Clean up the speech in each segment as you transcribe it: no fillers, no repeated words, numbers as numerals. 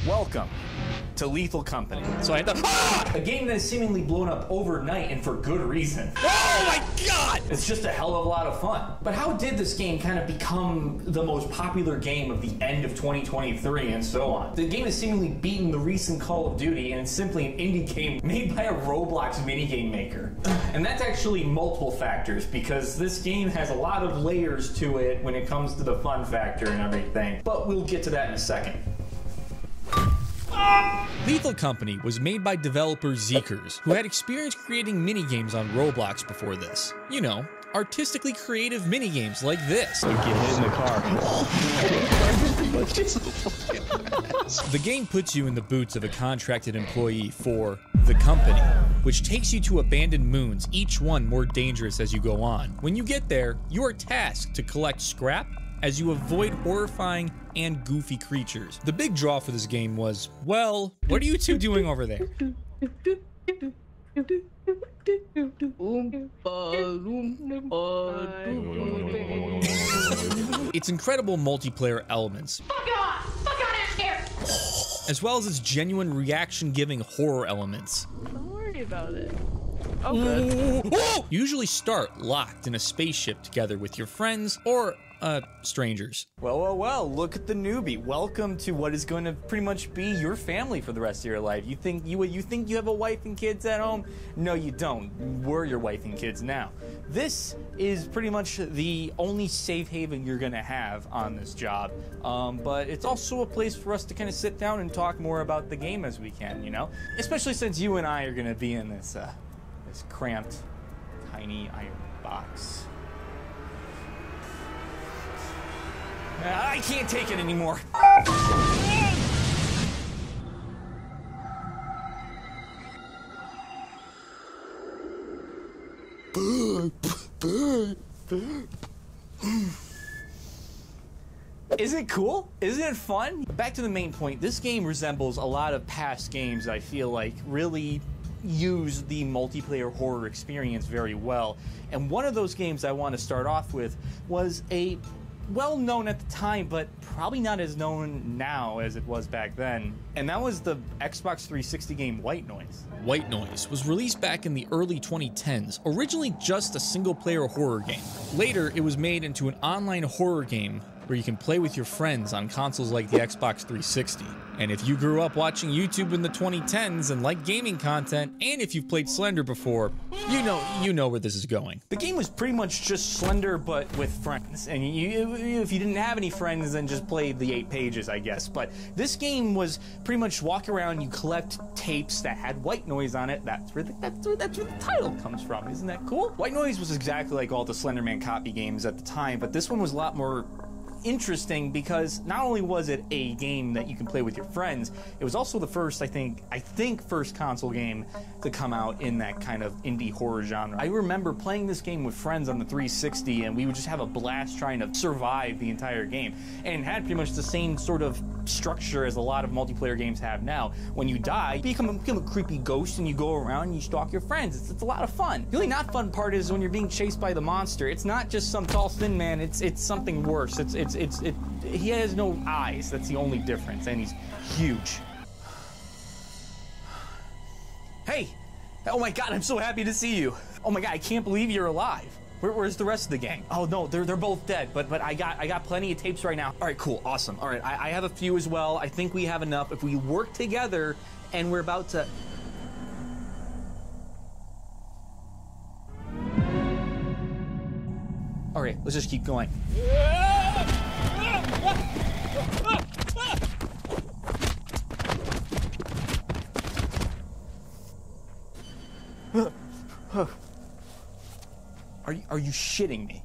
Welcome to Lethal Company. So I thought, a game that is seemingly blown up overnight and for good reason. Oh my god! It's just a hell of a lot of fun. But how did this game kind of become the most popular game of the end of 2023 and so on? The game has seemingly beaten the recent Call of Duty, and it's simply an indie game made by a Roblox minigame maker. And that's actually multiple factors, because this game has a lot of layers to it when it comes to the fun factor and everything. But we'll get to that in a second. Lethal Company was made by developer Zeekers, who had experience creating minigames on Roblox before this. You know, artistically creative minigames like this. Get hit in the car. The game puts you in the boots of a contracted employee for the company, which takes you to abandoned moons, each one more dangerous as you go on. When you get there, you are tasked to collect scrap as you avoid horrifying and goofy creatures. The big draw for this game was, well, what are you two doing over there? Its incredible multiplayer elements, as well as its genuine reaction-giving horror elements. Don't worry about it. Oh, good. You usually start locked in a spaceship together with your friends or strangers. Well, look at the newbie. Welcome to what is going to pretty much be your family for the rest of your life. You think you have a wife and kids at home? No, you don't. We're your wife and kids now. This is pretty much the only safe haven you're going to have on this job. But it's also a place for us to kind of sit down and talk more about the game as we can, you know? Especially since you and I are going to be in this, this cramped, tiny iron box. I can't take it anymore. Isn't it cool? Isn't it fun? Back to the main point. This game resembles a lot of past games I feel like really use the multiplayer horror experience very well. And one of those games I want to start off with was a well known at the time, but probably not as known now as it was back then. And that was the Xbox 360 game White Noise. White Noise was released back in the early 2010s, originally just a single-player horror game. Later, it was made into an online horror game where you can play with your friends on consoles like the Xbox 360. And if you grew up watching YouTube in the 2010s and like gaming content, and if you've played Slender before, you know where this is going. The game was pretty much just Slender, but with friends. And if you didn't have any friends, then just play the 8 pages, I guess. But this game was pretty much walk around, you collect tapes that had white noise on it. That's where the title comes from. Isn't that cool? White Noise was exactly like all the Slenderman copy games at the time, but this one was a lot more interesting because not only was it a game that you can play with your friends, it was also the first, I think first console game to come out in that kind of indie horror genre. I remember playing this game with friends on the 360, and we would just have a blast trying to survive the entire game. And it had pretty much the same sort of structure as a lot of multiplayer games have now. When you die, you become a creepy ghost and you go around and you stalk your friends. It's a lot of fun. The only not fun part is when you're being chased by the monster. It's not just some tall thin man, it's something worse. He has no eyes, that's the only difference, and he's huge. Hey! Oh my god, I'm so happy to see you. Oh my god, I can't believe you're alive. Where's the rest of the gang? Oh no, they're both dead, but I got plenty of tapes right now. Alright, cool, awesome. Alright, I have a few as well. I think we have enough. If we work together and we're about to... Alright, let's just keep going. Are you shitting me?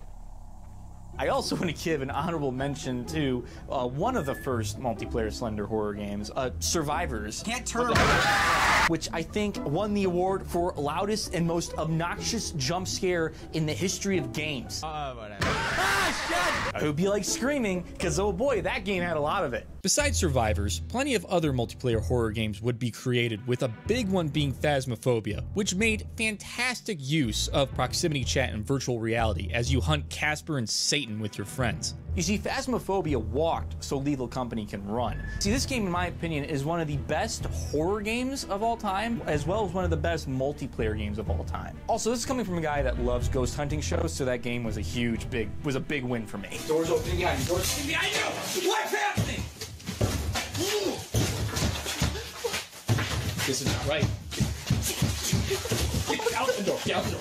I also want to give an honorable mention to one of the first multiplayer Slender horror games, Survivors. Can't turn around. Which I think won the award for loudest and most obnoxious jump scare in the history of games. Whatever. Ah, shit! I hope you like screaming, because oh boy, that game had a lot of it. Besides Survivors, plenty of other multiplayer horror games would be created, with a big one being Phasmophobia, which made fantastic use of proximity chat and virtual reality as you hunt Casper and Satan with your friends. You see, Phasmophobia walked so Lethal Company can run. See, this game, in my opinion, is one of the best horror games of all time, as well as one of the best multiplayer games of all time. Also, this is coming from a guy that loves ghost hunting shows, so that game was a big win for me. Doors opening behind you. Doors opening behind you. What's happening? This is not right. Get out the door. Get out the door.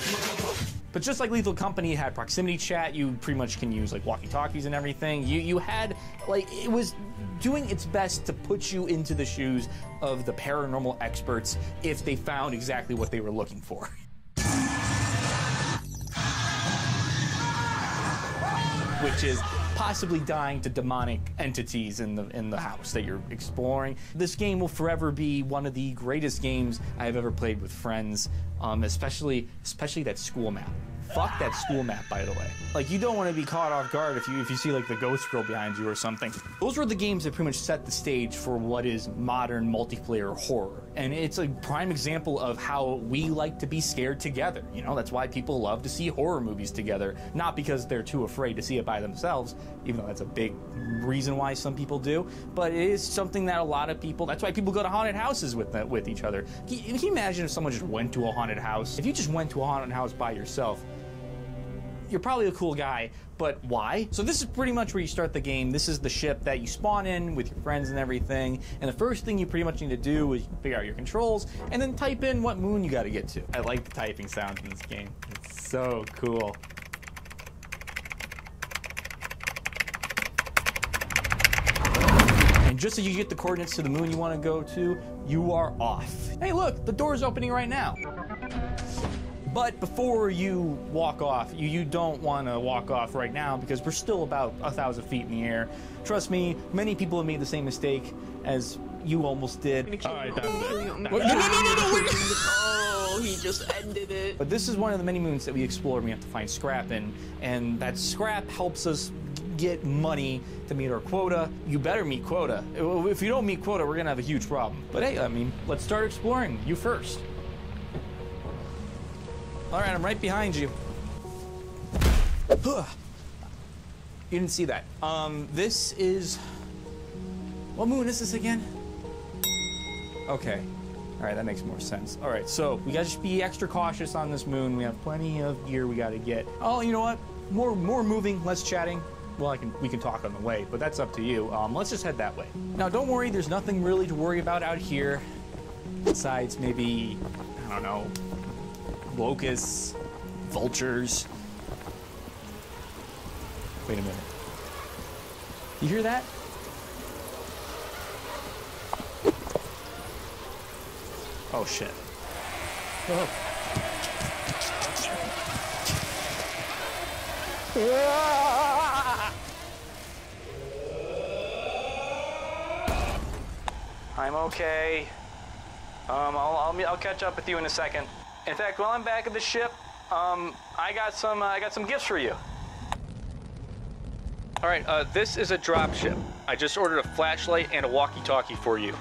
But just like Lethal Company had proximity chat, you pretty much can use like walkie-talkies and everything. You had, like, it was doing its best to put you into the shoes of the paranormal experts if they found exactly what they were looking for. Which is possibly dying to demonic entities in the house that you're exploring. This game will forever be one of the greatest games I've ever played with friends, especially that school map. Fuck that school map, by the way. Like, you don't want to be caught off guard if you see like the ghost girl behind you or something. Those were the games that pretty much set the stage for what is modern multiplayer horror. And it's a prime example of how we like to be scared together. You know, that's why people love to see horror movies together. Not because they're too afraid to see it by themselves, even though that's a big reason why some people do. But it is something that a lot of people, that's why people go to haunted houses with each other. Can you imagine if someone just went to a haunted house? If you just went to a haunted house by yourself, you're probably a cool guy, but why? So this is pretty much where you start the game. This is the ship that you spawn in with your friends and everything, and the first thing you pretty much need to do is figure out your controls, and then type in what moon you gotta get to. I like the typing sounds in this game. It's so cool. And just as you get the coordinates to the moon you want to go to, you are off. Hey look, the door's opening right now. But before you walk off, you don't want to walk off right now because we're still about 1,000 feet in the air. Trust me, many people have made the same mistake as you almost did. All right, that's it. No. Oh, he just ended it. But this is one of the many moons that we explore and we have to find scrap in, and that scrap helps us get money to meet our quota. You better meet quota. If you don't meet quota, we're gonna have a huge problem. But hey, I mean, let's start exploring. You first. All right, I'm right behind you. You didn't see that. This is... What moon is this again? Okay. All right, that makes more sense. All right, so we gotta just be extra cautious on this moon. We have plenty of gear we gotta get. Oh, you know what? More moving, less chatting. Well, we can talk on the way, but that's up to you. Let's just head that way. Now, don't worry, there's nothing really to worry about out here. Besides maybe, I don't know, locusts, vultures. Wait a minute. You hear that? Oh shit. Oh. I'm okay. I'll catch up with you in a second. In fact, while I'm back at the ship, I got some gifts for you. All right, this is a drop ship. I just ordered a flashlight and a walkie-talkie for you.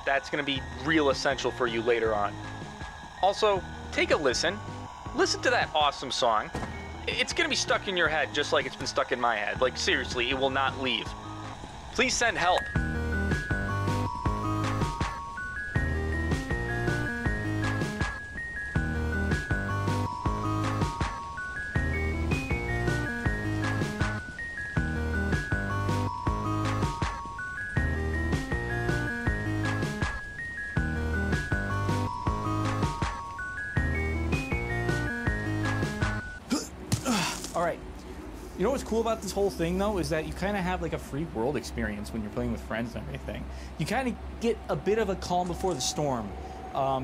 That's gonna be real essential for you later on. Also, take a listen. Listen to that awesome song. It's gonna be stuck in your head just like it's been stuck in my head. Like, seriously, it will not leave. Please send help. All right. You know what's cool about this whole thing, though, is that you kind of have like a free world experience when you're playing with friends and everything. You kind of get a bit of a calm before the storm,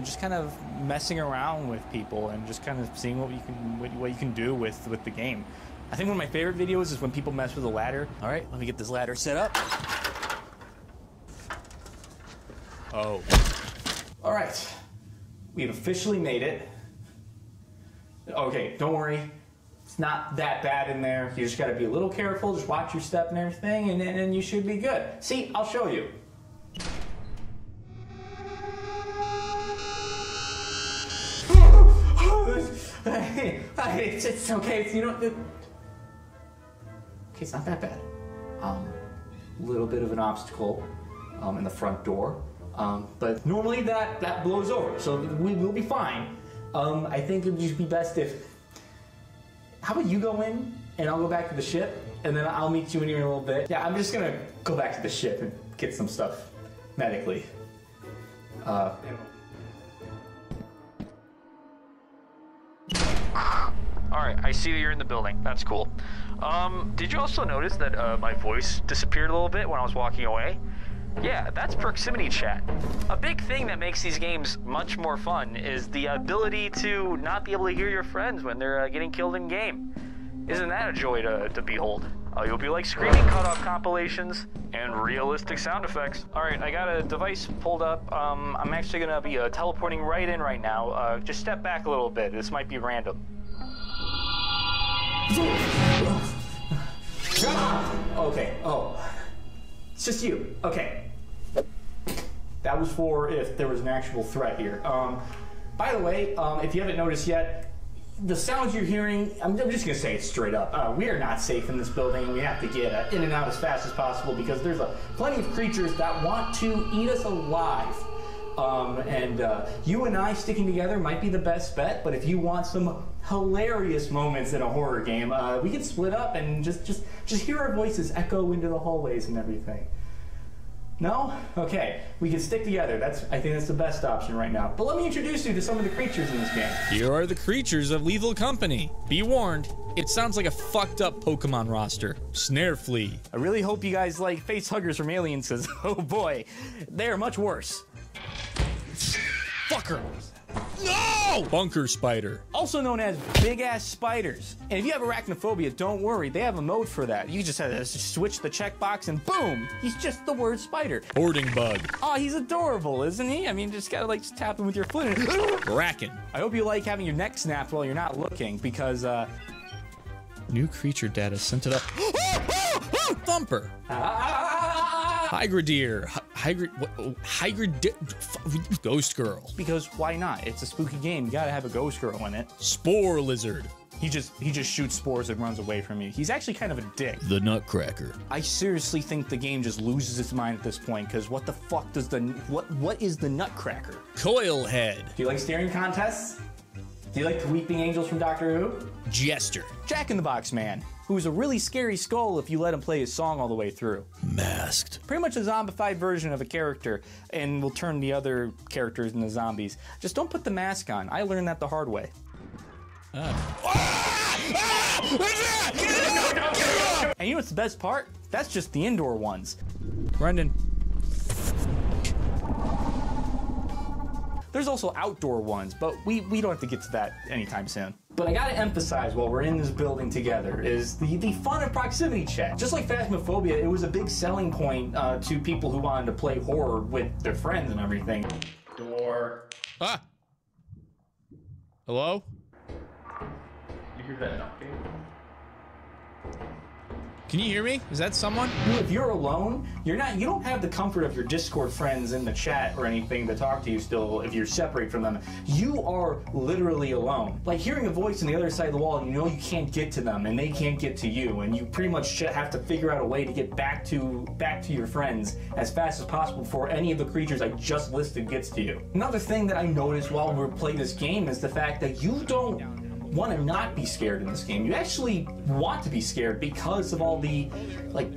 just kind of messing around with people and just kind of seeing what you can do with the game. I think one of my favorite videos is when people mess with a ladder. All right, let me get this ladder set up. Oh. All right, we have officially made it. Okay, don't worry. It's not that bad in there. You just got to be a little careful. Just watch your step and everything, and you should be good. See, I'll show you. It's okay. It's, you know, okay, it's not that bad. A little bit of an obstacle in the front door, but normally that blows over, so we will be fine. I think it would just be best if. How about you go in, and I'll go back to the ship, and then I'll meet you in here in a little bit. Yeah, I'm just gonna go back to the ship and get some stuff medically. Alright, I see that you're in the building. That's cool. Did you also notice that my voice disappeared a little bit when I was walking away? Yeah, that's proximity chat. A big thing that makes these games much more fun is the ability to not be able to hear your friends when they're getting killed in game. Isn't that a joy to behold? You'll be like screaming cutoff compilations and realistic sound effects. Alright, I got a device pulled up. I'm actually gonna be teleporting right in right now. Just step back a little bit. This might be random. Okay, oh. It's just you. Okay. That was for if there was an actual threat here. By the way, if you haven't noticed yet, the sounds you're hearing, I'm just going to say it straight up. We are not safe in this building. We have to get in and out as fast as possible because there's plenty of creatures that want to eat us alive. You and I sticking together might be the best bet, but if you want some hilarious moments in a horror game, we can split up and just hear our voices echo into the hallways and everything. No? Okay, we can stick together. I think that's the best option right now. But let me introduce you to some of the creatures in this game. Here are the creatures of Lethal Company. Be warned, it sounds like a fucked up Pokemon roster. Snare Flea. I really hope you guys like face huggers from Aliens, because oh boy, they are much worse. Fucker. No! Bunker Spider. Also known as big-ass spiders. And if you have arachnophobia, don't worry. They have a mode for that. You just have to switch the checkbox and boom! He's just the word spider. Hoarding Bug. Oh, he's adorable, isn't he? I mean, just gotta like just tap him with your foot. Bracken. I hope you like having your neck snapped while you're not looking, because new creature data sent to the Thumper. Hygradeer. Ghost Girl. Because why not? It's a spooky game. You gotta have a ghost girl in it. Spore Lizard. He just shoots spores and runs away from you. He's actually kind of a dick. The Nutcracker. I seriously think the game just loses its mind at this point, because what the fuck does what is the Nutcracker? Coilhead. Do you like staring contests? Do you like the Weeping Angels from Doctor Who? Jester. Jack-in-the-Box Man, who's a really scary skull if you let him play his song all the way through. Masked. Pretty much a zombified version of a character, and will turn the other characters into zombies. Just don't put the mask on. I learned that the hard way. And you know what's the best part? That's just the indoor ones. Brendan. There's also outdoor ones, but we don't have to get to that anytime soon. But I gotta emphasize while we're in this building together is the fun of proximity chat. Just like Phasmophobia, it was a big selling point to people who wanted to play horror with their friends and everything. Door. Ah. Hello? You hear that knocking? Can you hear me? Is that someone? If you're alone, you don't have the comfort of your Discord friends in the chat or anything to talk to you still if you're separate from them. You are literally alone. Like hearing a voice on the other side of the wall and you know you can't get to them and they can't get to you, and you pretty much have to figure out a way to get back to your friends as fast as possible before any of the creatures I just listed gets to you. Another thing that I noticed while we playing this game is the fact that you don't want to not be scared in this game. You actually want to be scared because of all the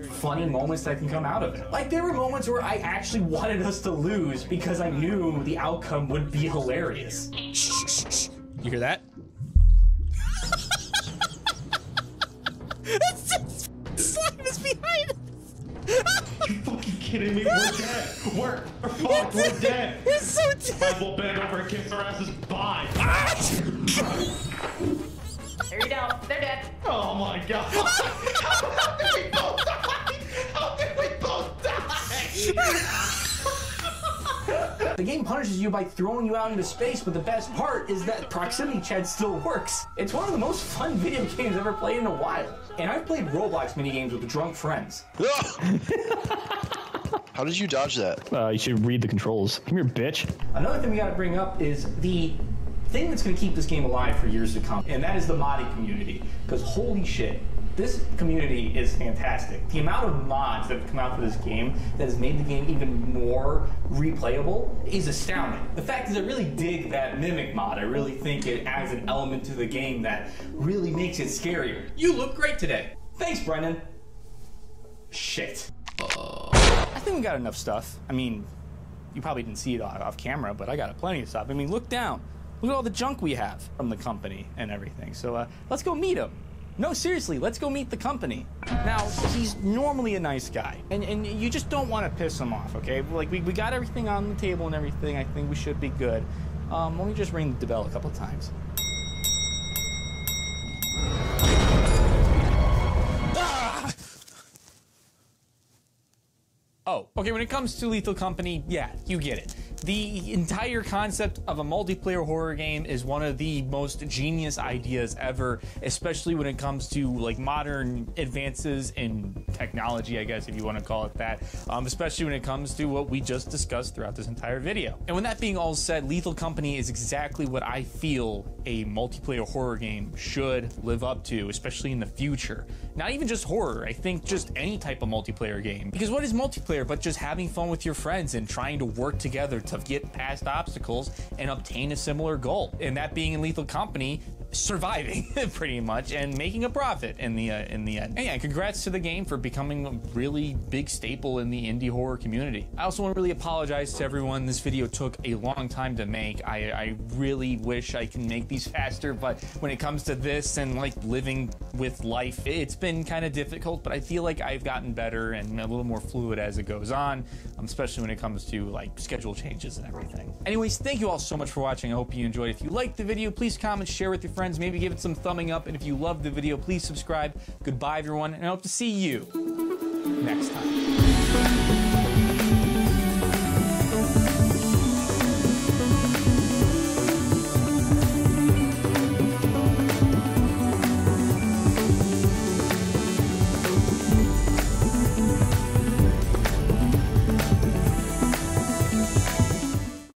funny moments that can come out of it. Like there were moments where I actually wanted us to lose because I knew the outcome would be hilarious. Shh, shh, shh. You hear that? Slime is behind us! You fucking kidding me? We're dead. We're fucked. We're dead. We're so dead. We'll bend over and kiss our asses. Bye. There you go. They're dead. Oh my god. How did we both die? How did we both die? The game punishes you by throwing you out into space, but the best part is that proximity chat still works. It's one of the most fun video games I've ever played in a while. And I've played Roblox minigames with drunk friends. How did you dodge that? You should read the controls. Come here, bitch. Another thing we gotta bring up is the thing that's gonna keep this game alive for years to come, and that is the modding community. Because holy shit, this community is fantastic. The amount of mods that have come out for this game that has made the game even more replayable is astounding. The fact is I really dig that Mimic mod. I really think it adds an element to the game that really makes it scarier. You look great today. Thanks, Brendan. Shit. I think we got enough stuff. I mean, you probably didn't see it off camera, but I got plenty of stuff. I mean, look down. Look at all the junk we have from the company and everything. So let's go meet him. No, seriously, let's go meet the company. Now, he's normally a nice guy, and you just don't want to piss him off, okay? Like, we got everything on the table and everything. I think we should be good. Let me just ring the bell a couple times. Oh, okay, when it comes to Lethal Company, yeah, you get it. The entire concept of a multiplayer horror game is one of the most genius ideas ever, especially when it comes to like modern advances in technology, I guess, if you want to call it that, especially when it comes to what we just discussed throughout this entire video. And when that being all said, Lethal Company is exactly what I feel a multiplayer horror game should live up to, especially in the future. Not even just horror, I think just any type of multiplayer game. Because what is multiplayer but just having fun with your friends and trying to work together to get past obstacles and obtain a similar goal? And that being in Lethal Company, surviving pretty much and making a profit in the end. And yeah, congrats to the game for becoming a really big staple in the indie horror community. I also want to really apologize to everyone. This video took a long time to make. I really wish I can make these faster, but when it comes to this and like living with life, it's been kind of difficult, but I feel like I've gotten better and a little more fluid as it goes on, especially when it comes to like schedule changes and everything. Anyways, thank you all so much for watching. I hope you enjoyed. If you liked the video, please comment, share with your friends, maybe give it some thumbing up, and if you loved the video, please subscribe. Goodbye, everyone, and I hope to see you next time.